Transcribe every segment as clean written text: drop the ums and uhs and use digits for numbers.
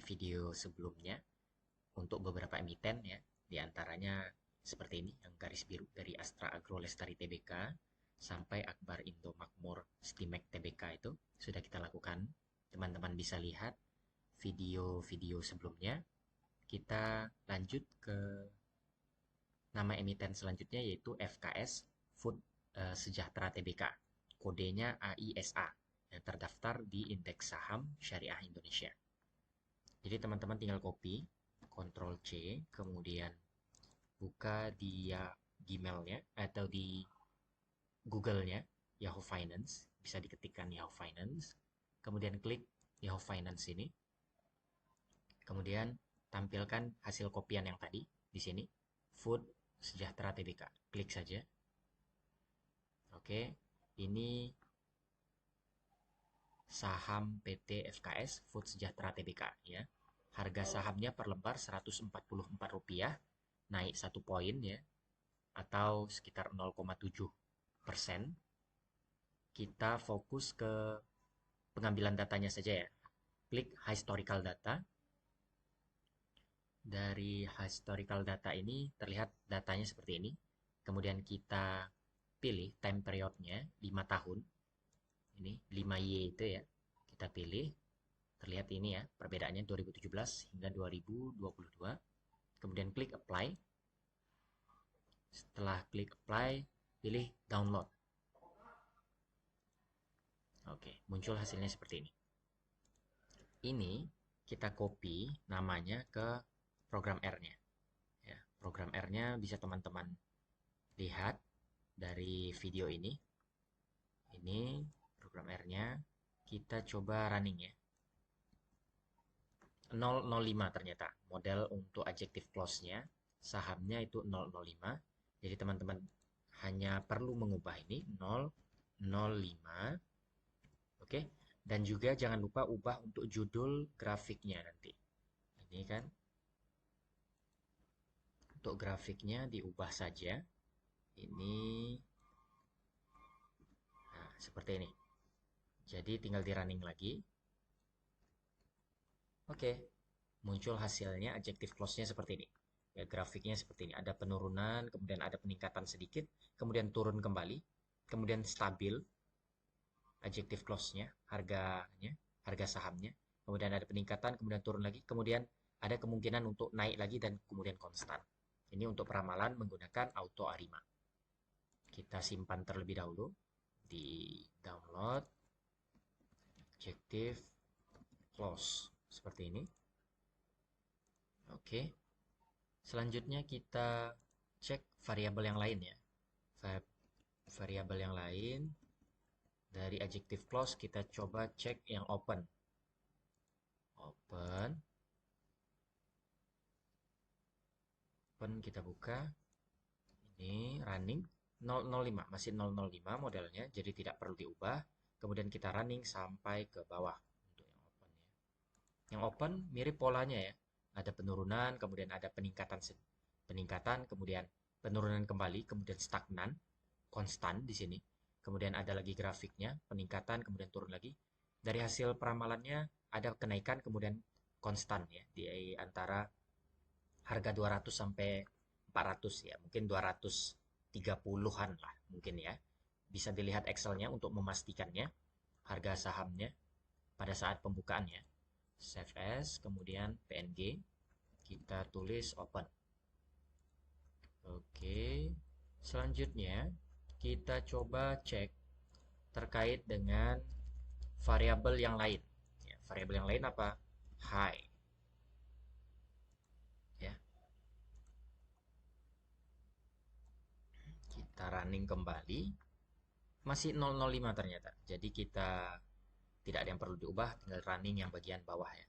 video sebelumnya untuk beberapa emiten ya, di antaranya seperti ini yang garis biru dari Astra Agro Lestari Tbk sampai Akbar Indo Makmur Stimek Tbk itu sudah kita lakukan. Teman-teman bisa lihat video-video sebelumnya. Kita lanjut ke nama emiten selanjutnya yaitu FKS Food Sejahtera Tbk. Kodenya AISA yang terdaftar di Indeks Saham Syariah Indonesia. Jadi teman-teman tinggal copy, Ctrl C, kemudian buka di Gmail-nya atau di Google-nya Yahoo Finance, bisa diketikkan Yahoo Finance, kemudian klik Yahoo Finance ini, kemudian tampilkan hasil kopian yang tadi di sini, Food Sejahtera Tbk, klik saja. Oke, ini saham PT FKS Food Sejahtera Tbk ya. Harga sahamnya per lembar Rp144, naik 1 poin ya, atau sekitar 0,7%. Kita fokus ke pengambilan datanya saja ya. Klik historical data. Dari historical data ini terlihat datanya seperti ini. Kemudian kita pilih time periodnya 5 tahun. Ini 5Y itu ya. Kita pilih. Terlihat ini ya, perbedaannya 2017 hingga 2022. Kemudian klik apply. Setelah klik apply, pilih download. Oke, muncul hasilnya seperti ini. Ini kita copy namanya ke program R-nya. Ya, program R-nya bisa teman-teman lihat dari video ini. Ini program R-nya. Kita coba running ya. 005 ternyata. Model untuk adjective clause-nya. Sahamnya itu 005. Jadi teman-teman hanya perlu mengubah ini 005. Oke. Dan juga jangan lupa ubah untuk judul grafiknya nanti. Ini kan. Untuk grafiknya diubah saja. Ini. Nah, seperti ini. Jadi tinggal di running lagi. Oke. Muncul hasilnya adjective clause-nya seperti ini. Ya, grafiknya seperti ini. Ada penurunan, kemudian ada peningkatan sedikit, kemudian turun kembali, kemudian stabil. Adjective clause-nya, harganya, harga sahamnya, kemudian ada peningkatan, kemudian turun lagi, kemudian ada kemungkinan untuk naik lagi dan kemudian konstan. Ini untuk peramalan menggunakan Auto Arima. Kita simpan terlebih dahulu di download adjective clause seperti ini. Oke. Selanjutnya kita cek variabel yang lain ya. Variabel yang lain dari adjective clause kita coba cek yang open. Open kita buka. Ini running 005, masih 005 modelnya, jadi tidak perlu diubah. Kemudian kita running sampai ke bawah untuk yang open ya. Yang open mirip polanya ya. Ada penurunan, kemudian ada peningkatan, kemudian penurunan kembali, kemudian stagnan, konstan di sini. Kemudian ada lagi grafiknya, peningkatan, kemudian turun lagi. Dari hasil peramalannya ada kenaikan, kemudian konstan ya di antara harga 200 sampai 400 ya, mungkin 230-an lah mungkin ya. Bisa dilihat Excel-nya untuk memastikannya harga sahamnya pada saat pembukaannya. Save as, kemudian PNG, kita tulis open. Oke, selanjutnya kita coba cek terkait dengan variabel yang lain. Ya, variabel yang lain apa? High. Ya. Kita running kembali. Masih 005 ternyata. Jadi kita tidak ada yang perlu diubah, tinggal running yang bagian bawah ya.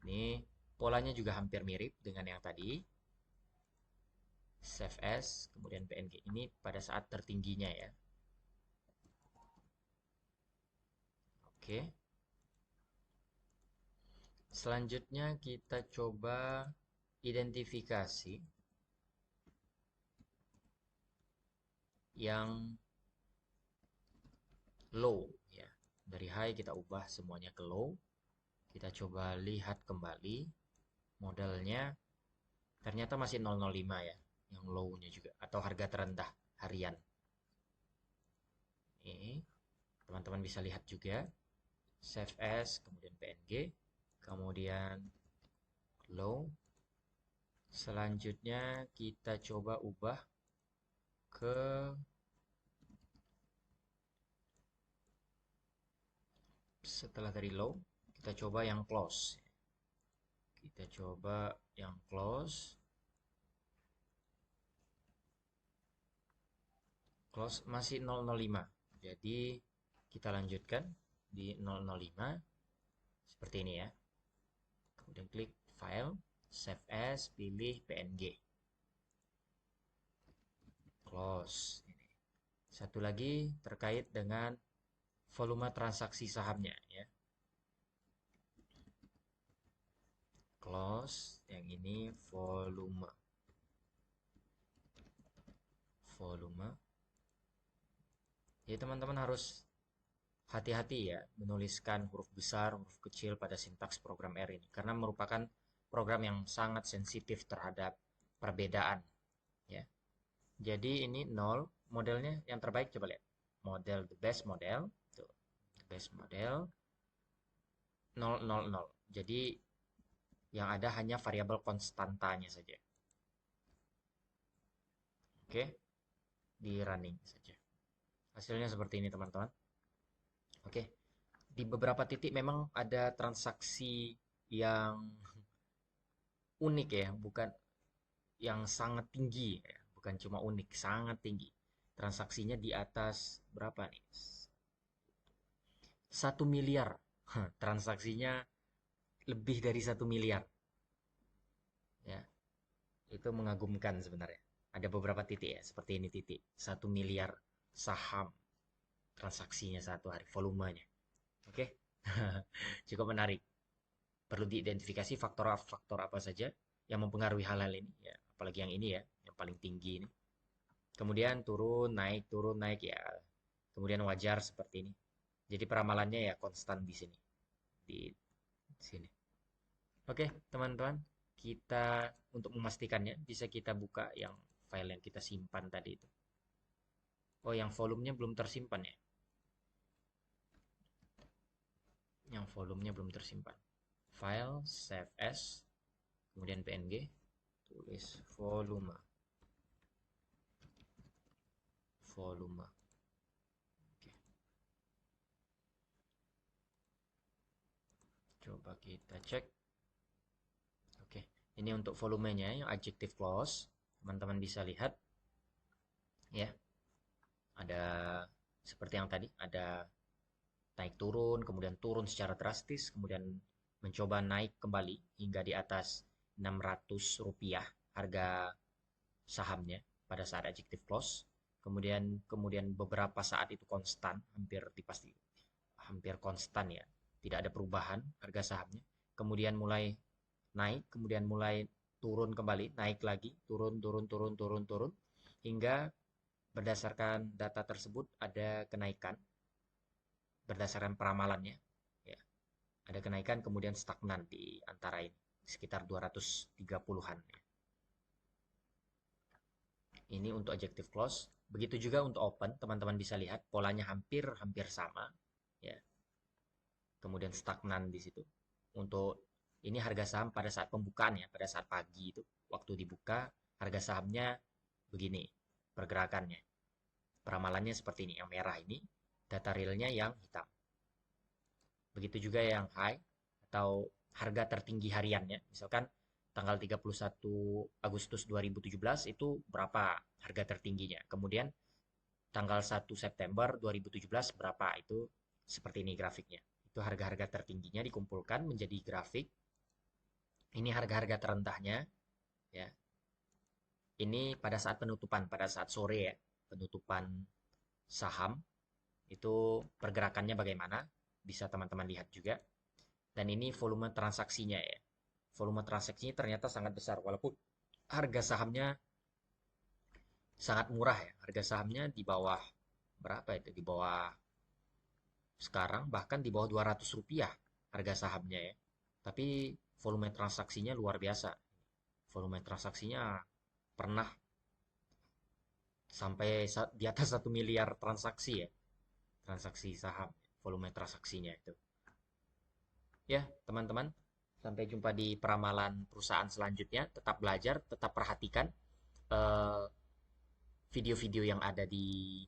Ini polanya juga hampir mirip dengan yang tadi. Save as, kemudian PNG. Ini pada saat tertingginya ya. Oke. Selanjutnya kita coba identifikasi yang low ya. Dari high kita ubah semuanya ke low. Kita coba lihat kembali modelnya, ternyata masih 005 ya, yang low-nya juga atau harga terendah harian. Ini teman-teman bisa lihat juga save as, kemudian PNG, kemudian low. Selanjutnya kita coba ubah ke setelah dari low, kita coba yang close. Kita coba yang close. Close masih 005. Jadi kita lanjutkan di 005 seperti ini ya. Kemudian klik file, save as, pilih PNG. Close. Satu lagi terkait dengan volume transaksi sahamnya ya. Close, yang ini volume. Jadi teman-teman harus hati-hati ya menuliskan huruf besar, huruf kecil pada sintaks program R ini karena merupakan program yang sangat sensitif terhadap perbedaan ya. Jadi ini 0, modelnya yang terbaik coba lihat. Model the best model, tuh. The best model 000. Jadi yang ada hanya variabel konstantanya saja. Oke, di running saja. Hasilnya seperti ini teman-teman. Oke, di beberapa titik memang ada transaksi yang unik ya, bukan yang sangat tinggi ya, bukan cuma unik, sangat tinggi. Transaksinya di atas berapa nih? 1 miliar. Transaksinya lebih dari 1 miliar. Ya, itu mengagumkan sebenarnya. Ada beberapa titik ya, seperti ini titik. 1 miliar saham transaksinya satu hari, volumenya. Oke, cukup menarik. Perlu diidentifikasi faktor apa saja yang mempengaruhi hal-hal ini. Ya, apalagi yang ini ya, yang paling tinggi ini. Kemudian turun, naik ya. Kemudian wajar seperti ini. Jadi peramalannya ya konstan di sini. Di sini. Oke, teman-teman. Kita untuk memastikannya bisa kita buka yang file yang kita simpan tadi itu. Oh, yang volumenya belum tersimpan ya. Yang volumenya belum tersimpan. File, save as, kemudian PNG, tulis volume. Volume. Oke. Coba kita cek. Oke, ini untuk volumenya yang adjective clause. Teman-teman bisa lihat ya. Ada seperti yang tadi, ada naik turun, kemudian turun secara drastis, kemudian mencoba naik kembali hingga di atas Rp600 harga sahamnya pada saat adjective close. Kemudian beberapa saat itu konstan, hampir konstan ya, tidak ada perubahan harga sahamnya. Kemudian mulai naik, kemudian mulai turun kembali, naik lagi, turun hingga berdasarkan data tersebut ada kenaikan berdasarkan peramalannya ya. Ada kenaikan kemudian stagnan di antara ini sekitar 230-an ya. Ini untuk adjective clause. Begitu juga untuk open, teman-teman bisa lihat polanya hampir sama ya. Kemudian stagnan di situ. Untuk ini harga saham pada saat pembukaan ya, pada saat pagi itu waktu dibuka harga sahamnya begini pergerakannya. Peramalannya seperti ini, yang merah ini data realnya yang hitam. Begitu juga yang high atau harga tertinggi hariannya. Misalkan tanggal 31 Agustus 2017 itu berapa harga tertingginya. Kemudian tanggal 1 September 2017 berapa, itu seperti ini grafiknya. Itu harga-harga tertingginya dikumpulkan menjadi grafik. Ini harga-harga terendahnya ya. Ini pada saat penutupan, pada saat sore ya, penutupan saham itu pergerakannya bagaimana, bisa teman-teman lihat juga. Dan ini volume transaksinya ya. Volume transaksinya ternyata sangat besar walaupun harga sahamnya sangat murah ya. Harga sahamnya di bawah berapa itu? Di bawah sekarang bahkan di bawah Rp200 harga sahamnya ya. Tapi volume transaksinya luar biasa. Volume transaksinya pernah sampai di atas 1 miliar transaksi ya. Transaksi saham, volume transaksinya itu. Ya, teman-teman, sampai jumpa di peramalan perusahaan selanjutnya. Tetap belajar, tetap perhatikan eh, video-video yang ada di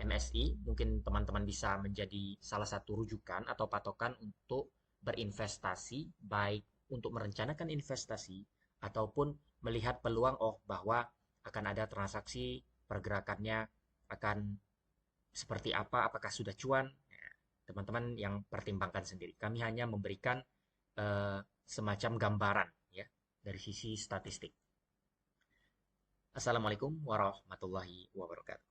MSI. Mungkin teman-teman bisa menjadi salah satu rujukan atau patokan untuk berinvestasi, baik untuk merencanakan investasi ataupun melihat peluang bahwa akan ada transaksi pergerakannya akan seperti apa, apakah sudah cuan. Teman-teman yang pertimbangkan sendiri. Kami hanya memberikan semacam gambaran ya dari sisi statistik. Assalamualaikum warahmatullahi wabarakatuh.